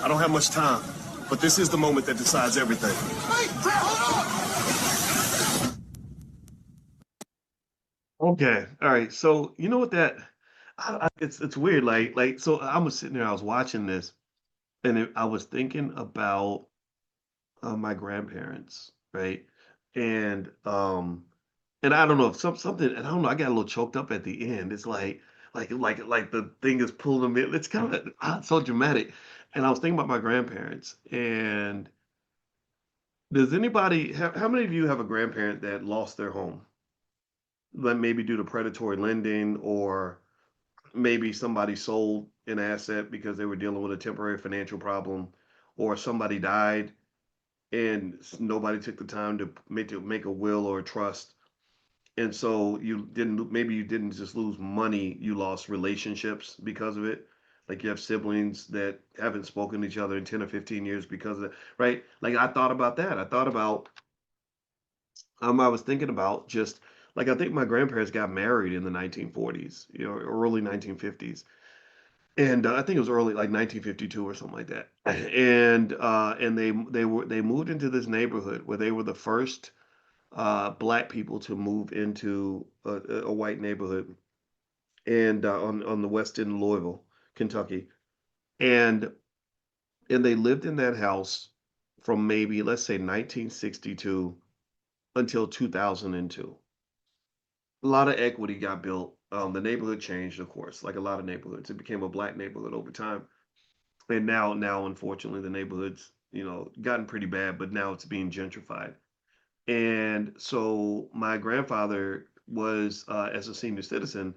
I don't have much time, but this is the moment that decides everything. Hey, Fred, hold Okay, all right. So you know what that it's weird. So I was sitting there, I was watching this, and I was thinking about my grandparents, right? And and I don't know if something, and I don't know, I got a little choked up at the end. It's like the thing is pulling me. It's kind of so dramatic. And I was thinking about my grandparents. And does anybody how many of you have a grandparent that lost their home? Like maybe due to predatory lending, or maybe somebody sold an asset because they were dealing with a temporary financial problem, or somebody died and nobody took the time to make a will or a trust. And so you didn't just lose money, you lost relationships because of it. Like you have siblings that haven't spoken to each other in 10 or 15 years because of it, right? Like I thought about that. I thought about I was thinking about just like I think my grandparents got married in the 1940s, early 1950s. And I think it was early, like 1952 or something like that. And they moved into this neighborhood where they were the first black people to move into a white neighborhood, and on the west end of Louisville, Kentucky, and and they lived in that house from maybe let's say 1962 until 2002. A lot of equity got built. The neighborhood changed, of course, like a lot of neighborhoods. It became a black neighborhood over time, and now, unfortunately, the neighborhood's gotten pretty bad, but now it's being gentrified. And so my grandfather was, as a senior citizen,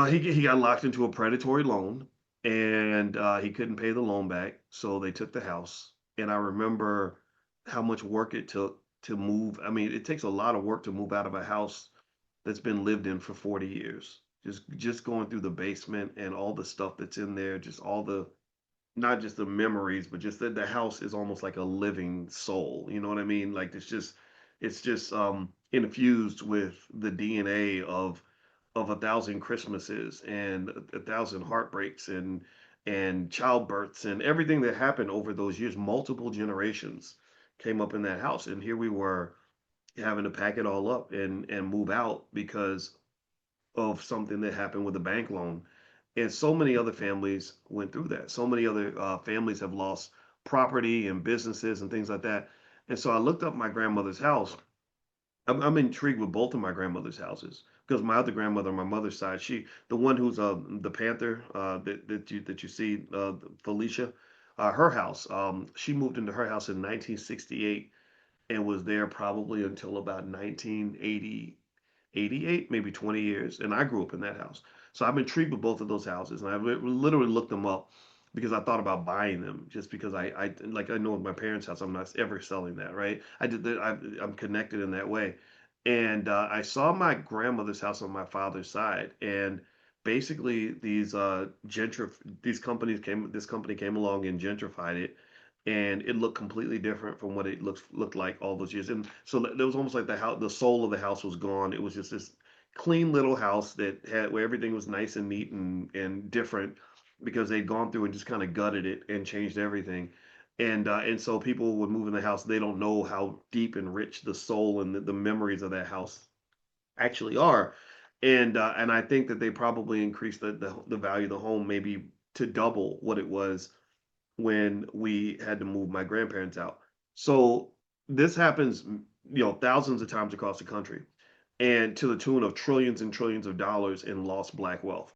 he got locked into a predatory loan, and he couldn't pay the loan back, so they took the house. And I remember how much work it took to move. I mean, it takes a lot of work to move out of a house that's been lived in for 40 years. Just going through the basement and all the stuff that's in there, just all the not just the memories, but just that the house is almost like a living soul. You know what I mean? Like it's just infused with the DNA of a thousand Christmases and a thousand heartbreaks and childbirths and everything that happened over those years. Multiple generations came up in that house, and here we were having to pack it all up and move out because of something that happened with a bank loan. And so many other families went through that. So many other families have lost property and businesses and things like that. And so I looked up my grandmother's house. I'm intrigued with both of my grandmother's houses because my other grandmother on my mother's side, the one who's the Panther that you see, Felicia, her house. She moved into her house in 1968 and was there probably until about 1980, 88, maybe 20 years. And I grew up in that house. So I'm intrigued with both of those houses. And I literally looked them up because I thought about buying them just because I know with my parents' house, I'm not ever selling that, right? I'm connected in that way. And I saw my grandmother's house on my father's side. And basically this company came along and gentrified it, and it looked completely different from what it looked like all those years. And so there was almost like the soul of the house was gone. It was just this clean little house that had where everything was nice and neat and different because they'd gone through and just kind of gutted it and changed everything. And so people would move in the house. They don't know how deep and rich the soul and the memories of that house actually are. And I think that they probably increased the value of the home maybe to double what it was when we had to move my grandparents out. So this happens, thousands of times across the country, and to the tune of trillions and trillions of dollars in lost black wealth.